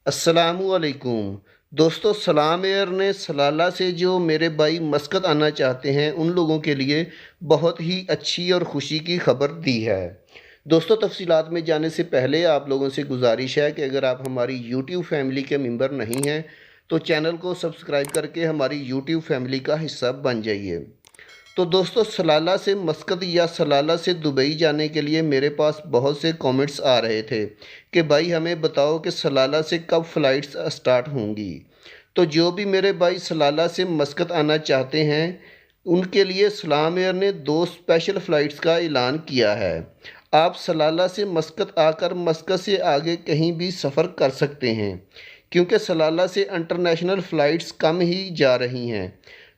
अस्सलामुअलैकुम दोस्तों, सलाम एयर ने सलाला से जो मेरे भाई मस्कत आना चाहते हैं उन लोगों के लिए बहुत ही अच्छी और खुशी की खबर दी है। दोस्तों, तफसीलात में जाने से पहले आप लोगों से गुजारिश है कि अगर आप हमारी यूट्यूब फैमिली के मेंबर नहीं हैं तो चैनल को सब्सक्राइब करके हमारी यूट्यूब फैमिली का हिस्सा बन जाइए। तो दोस्तों, सलाला से मस्कत या सलाला से दुबई जाने के लिए मेरे पास बहुत से कमेंट्स आ रहे थे कि भाई हमें बताओ कि सलाला से कब फ़्लाइट्स स्टार्ट होंगी। तो जो भी मेरे भाई सलाला से मस्कत आना चाहते हैं उनके लिए सलाम एयर ने 2 स्पेशल फ़्लाइट्स का ऐलान किया है। आप सलाला से मस्कत आकर मस्कत से आगे कहीं भी सफ़र कर सकते हैं, क्योंकि सलाला से इंटरनेशनल फ़्लाइट्स कम ही जा रही हैं।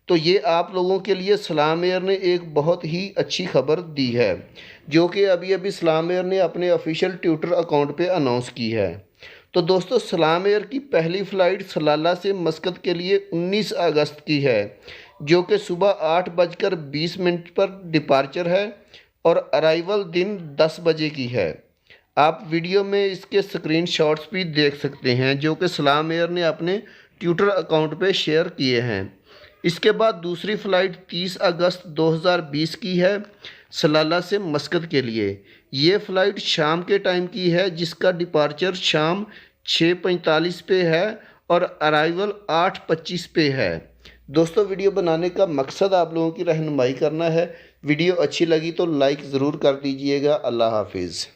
तो ये आप लोगों के लिए सलाम एयर ने एक बहुत ही अच्छी खबर दी है, जो कि अभी अभी सलाम एयर ने अपने ऑफिशियल ट्विटर अकाउंट पे अनाउंस की है। तो दोस्तों, सलाम एयर की पहली फ़्लाइट सलाला से मस्कत के लिए 19 अगस्त की है, जो कि सुबह 8:20 पर डिपार्चर है और अराइवल दिन 10 बजे की है। आप वीडियो में इसके स्क्रीनशॉट्स भी देख सकते हैं, जो कि सलाम एयर ने अपने ट्विटर अकाउंट पे शेयर किए हैं। इसके बाद दूसरी फ़्लाइट 30 अगस्त 2020 की है सलाला से मस्कत के लिए। ये फ़्लाइट शाम के टाइम की है, जिसका डिपार्चर शाम 6:45 पे है और अराइवल 8:25 पे है। दोस्तों, वीडियो बनाने का मकसद आप लोगों की रहनुमाई करना है। वीडियो अच्छी लगी तो लाइक ज़रूर कर दीजिएगा। अल्लाह हाफिज़।